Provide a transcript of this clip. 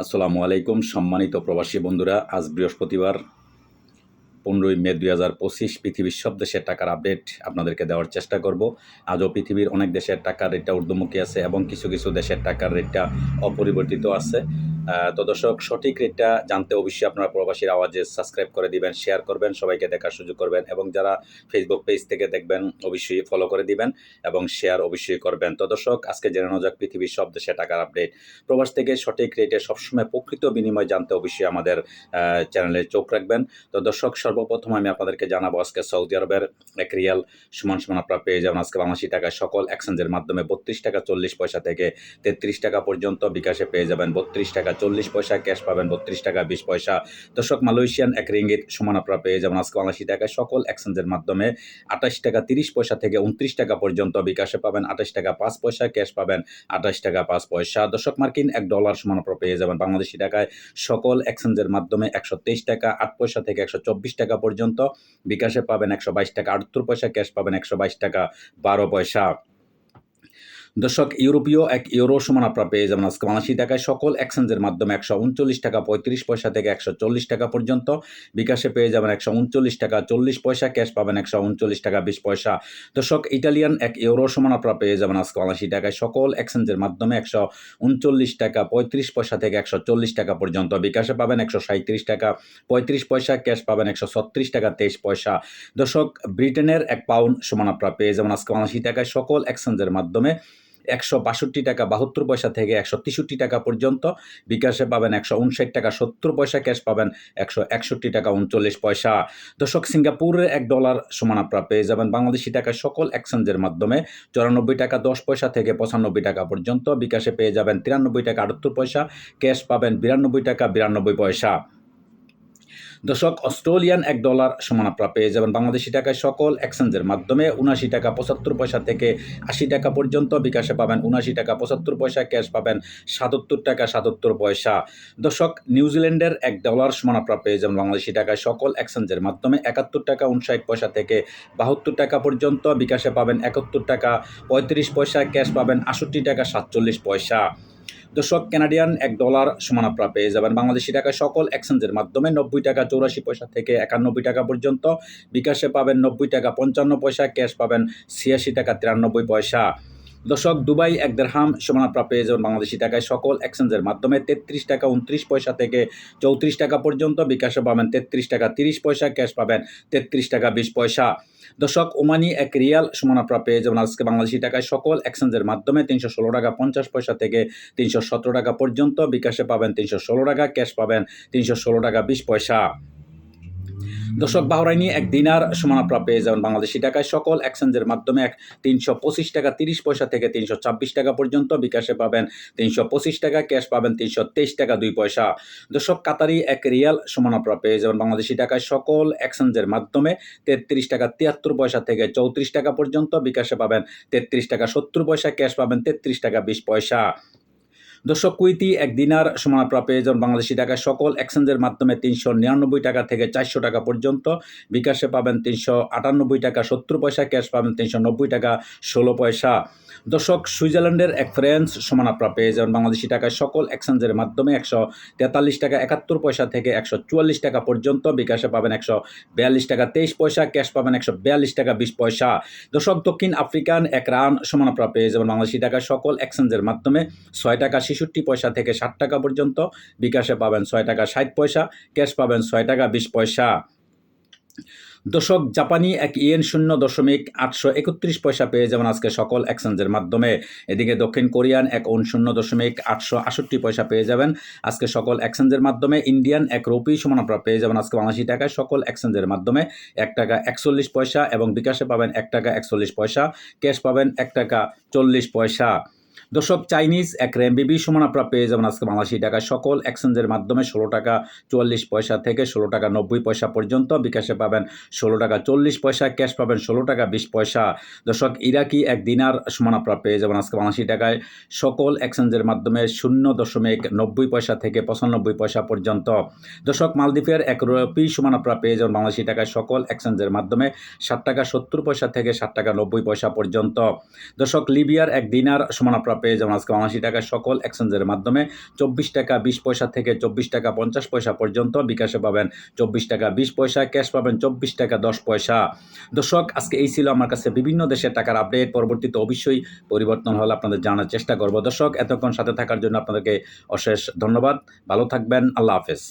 আসসালামু আলাইকুম সম্মানিত প্রবাসী বন্ধুরা। আজ বৃহস্পতিবার 15 মে 2025 পৃথিবীর সব দেশের টাকার আপডেট আপনাদেরকে দেওয়ার চেষ্টা করব। আজও পৃথিবীর অনেক দেশের টাকার রেটটা ঊর্ধ্বমুখী আছে এবং কিছু কিছু দেশের টাকার রেটটা অপরিবর্তিত আছে। তো দর্শক, সঠিক রেটটা জানতে অবশ্যই আপনারা প্রবাসীর আওয়াজে সাবস্ক্রাইব করে দিবেন, শেয়ার করবেন, সবাইকে দেখার সুযোগ করবেন এবং যারা ফেসবুক পেজ থেকে দেখবেন অবশ্যই ফলো করে দিবেন এবং শেয়ার অবশ্যই করবেন। তো দর্শক, আজকে জেনে নেওয়া যাক পৃথিবীর সব দেশের টাকার আপডেট। প্রবাস থেকে সঠিক রেটে সবসময় প্রকৃত বিনিময় জানতে অবশ্যই আমাদের চ্যানেলে চোখ রাখবেন। তো দর্শক, সর্বপ্রথম আমি আপনাদেরকে জানাবো আজকে সৌদি আরবের এক রিয়াল সমান সমান আপনারা পেয়ে যাবেন আজকে বাংলাদেশি টাকায় সকল এক্সচেঞ্জের মাধ্যমে 32 টাকা 40 পয়সা থেকে 33 টাকা পর্যন্ত। বিকাশে পেয়ে যাবেন 32 টাকা 40 পয়সা, ক্যাশ পাবেন 32 টাকা 20 পয়সা। দর্শক, মালয়েশিয়ান এক রিঙ্গিত সমান আপনারা পেয়ে যাবেন আজকে বাংলাদেশি টাকায় সকল এক্সচেঞ্জের মাধ্যমে 28 টাকা 30 পয়সা থেকে 29 টাকা পর্যন্ত। বিকাশে পাবেন 28 টাকা 5 পয়সা, ক্যাশ পাবেন 28 টাকা 5 পয়সা। দর্শক, মার্কিন $1 সমান আপনারা পেয়ে যাবেন বাংলাদেশি টাকায় সকল এক্সচেঞ্জের মাধ্যমে 123 টাকা 8 পয়সা থেকে 124 টাকা পর্যন্ত। বিকাশে পাবেন 122 টাকা 78 পয়সা, ক্যাশ পাবেন 122 টাকা 12 পয়সা। দর্শক, ইউরোপীয় এক ইউরো সমান আপনারা পেয়ে যাবেন আজকে বাংলাদেশি টাকায় সকল এক্সচেঞ্জের মাধ্যমে 139 টাকা 35 পয়সা থেকে 140 টাকা পর্যন্ত। বিকাশে পেয়ে যাবেন 139 টাকা 40 পয়সা, ক্যাশ পাবেন 139 টাকা 20 পয়সা। দর্শক, ইটালিয়ান এক ইউরো সমান আপনারা পেয়ে যাবেন আজকে বাংলাদেশি টাকায় সকল এক্সচেঞ্জের মাধ্যমে 139 টাকা 35 পয়সা থেকে 140 টাকা পর্যন্ত। বিকাশে পাবেন 137 টাকা 35 পয়সা, ক্যাশ পাবেন 136 টাকা 23 পয়সা। দর্শক, ব্রিটেনের এক পাউন্ড সমান আপনারা পেয়ে যাবেন আজকে বাংলাদেশি টাকায় সকল এক্সচেঞ্জের মাধ্যমে 162 টাকা 72 পয়সা থেকে 163 টাকা পর্যন্ত। বিকাশে পাবেন 159 টাকা 70 পয়সা, ক্যাশ পাবেন 161 টাকা 39 পয়সা। দর্শক, সিঙ্গাপুরের $1 সমান আপনারা পেয়ে যাবেন বাংলাদেশি টাকায় সকল এক্সচেঞ্জের মাধ্যমে 94 টাকা 10 পয়সা থেকে 95 টাকা পর্যন্ত। বিকাশে পেয়ে যাবেন 93 টাকা 78 পয়সা, ক্যাশ পাবেন 92 টাকা 92 পয়সা। দর্শক, অস্ট্রেলিয়ান $1 সমান আপনারা পেয়ে যাবেন বাংলাদেশি টাকায় সকল এক্সচেঞ্জের মাধ্যমে 79 টাকা 75 পয়সা থেকে 80 টাকা পর্যন্ত। বিকাশে পাবেন 79 টাকা 75 পয়সা, ক্যাশ পাবেন 77 টাকা 77 পয়সা। দর্শক, নিউজিল্যান্ডের $1 সমান আপনারা পেয়ে যাবেন বাংলাদেশি টাকায় সকল এক্সচেঞ্জের মাধ্যমে 71 টাকা 59 পয়সা থেকে 72 টাকা পর্যন্ত। বিকাশে পাবেন 71 টাকা 35 পয়সা, ক্যাশ পাবেন 68 টাকা 47 পয়সা। দর্শক, কানাডিয়ান $1 সমান আপনারা পেয়ে যাবেন বাংলাদেশি টাকায় সকল এক্সচেঞ্জের মাধ্যমে 90 টাকা 84 পয়সা থেকে 91 টাকা পর্যন্ত। বিকাশে পাবেন 90 টাকা 55 পয়সা, ক্যাশ পাবেন 86 টাকা 93 পয়সা। দর্শক, দুবাই এক দিরহাম সমান আপনারা পেয়ে যাবেন বাংলাদেশি টাকায় সকল এক্সচেঞ্জের মাধ্যমে 33 টাকা 29 পয়সা থেকে 34 টাকা পর্যন্ত। বিকাশে পাবেন 33 টাকা 30 পয়সা, ক্যাশ পাবেন 33 টাকা 20 পয়সা। দর্শক, ওমানি এক রিয়াল সমান আপনারা পেয়ে যাবেন আজকে বাংলাদেশি টাকায় সকল এক্সচেঞ্জের মাধ্যমে 316 টাকা 50 পয়সা থেকে 317 টাকা পর্যন্ত। বিকাশে পাবেন 316 টাকা, ক্যাশ পাবেন 316 টাকা 20 পয়সা। দর্শক, বাহরাইনি এক দিনার সমান আপনারা পেয়ে যাবেন বাংলাদেশি টাকায় সকল এক্সচেঞ্জের মাধ্যমে 325 টাকা 30 পয়সা থেকে 326 টাকা পর্যন্ত। বিকাশে পাবেন 325 টাকা, ক্যাশ পাবেন 323 টাকা 2 পয়সা। দর্শক, কাতারি এক রিয়াল সমান আপনারা পেয়ে যাবেন বাংলাদেশি টাকায় সকল এক্সচেঞ্জের মাধ্যমে 33 টাকা 73 পয়সা থেকে 34 টাকা পর্যন্ত। বিকাশে পাবেন 33 টাকা 70 পয়সা, ক্যাশ পাবেন 33 টাকা 20 পয়সা। দর্শক, কুইতি এক দিনার সমান আপনারা পেয়ে যাবেন বাংলাদেশি টাকায় সকল এক্সচেঞ্জের মাধ্যমে 399 টাকা থেকে 400 টাকা পর্যন্ত। বিকাশে পাবেন 398 টাকা 70 পয়সা, ক্যাশ পাবেন 390 টাকা 16 পয়সা। দর্শক, সুইজারল্যান্ডের এক ফ্রান্স সমান আপনারা পেয়ে যাবেন বাংলাদেশি টাকায় সকল এক্সচেঞ্জের মাধ্যমে 143 টাকা 71 পয়সা থেকে 144 টাকা পর্যন্ত। বিকাশে পাবেন 142 টাকা 23 পয়সা, ক্যাশ পাবেন 142 টাকা 20 পয়সা। দর্শক, দক্ষিণ আফ্রিকান এক রান সমান আপনারা পেয়ে যাবেন বাংলাদেশি টাকায় সকল এক্সচেঞ্জের মাধ্যমে 6 টাকা 66 পয়সা থেকে 60 টাকা পর্যন্ত। বিকাশে পাবেন 6 টাকা 60 পয়সা, ক্যাশ পাবেন 6 টাকা 20 পয়সা। দর্শক, জাপানি এক ইয়েন 0.831 পয়সা পেয়ে যাবেন আজকে সকল এক্সচেঞ্জের মাধ্যমে। এদিকে দক্ষিণ কোরিয়ান এক ওন 0.868 পয়সা পেয়ে যাবেন আজকে সকল এক্সচেঞ্জের মাধ্যমে। ইন্ডিয়ান এক রুপি সমান আপনারা পেয়ে যাবেন আজকে বাংলাদেশি টাকায় সকল এক্সচেঞ্জের মাধ্যমে 1 টাকা 41 পয়সা এবং বিকাশে পাবেন 1 টাকা 41 পয়সা, ক্যাশ পাবেন 1 টাকা 40 পয়সা। দর্শক, চাইনিজ এক রেমবিবি সমান আপনারা পেয়ে যাবেন আজকে বাংলাদেশি টাকায় সকল এক্সচেঞ্জের মাধ্যমে 16 টাকা 44 পয়সা থেকে 16 টাকা 90 পয়সা পর্যন্ত। বিকাশে পাবেন 16 টাকা 40 পয়সা, ক্যাশ পাবেন 16 টাকা 20 পয়সা। দর্শক, ইরাকি এক দিনার সমান আপনারা পেয়ে যাবেন আজকে বাংলাদেশি টাকায় সকল এক্সচেঞ্জের মাধ্যমে 0.90 পয়সা থেকে 95 পয়সা পর্যন্ত। দর্শক, মালদ্বীপের এক রুপি সমান আপনারা পেয়ে যাবেন বাংলাদেশি টাকায় সকল এক্সচেঞ্জের মাধ্যমে 7 টাকা 70 পয়সা থেকে 7 টাকা 90 পয়সা পর্যন্ত। দর্শক, লিবিয়ার এক দিনার সমান আপনারা আপনারা পেয়ে যাবেন আজকে 79 টাকা সকল এক্সচেঞ্জের মাধ্যমে 24 টাকা 20 পয়সা থেকে 24 টাকা 50 পয়সা পর্যন্ত। বিকাশে পাবেন 24 টাকা 20 পয়সা, ক্যাশ পাবেন 24 টাকা 10 পয়সা। দর্শক, আজকে এই ছিল আমার কাছে বিভিন্ন দেশের টাকার আপডেট। পরবর্তীতে অবশ্যই পরিবর্তন হলে আপনাদের জানার চেষ্টা করব। দর্শক, এতক্ষণ সাথে থাকার জন্য আপনাদেরকে অশেষ ধন্যবাদ। ভালো থাকবেন। আল্লাহ হাফেজ।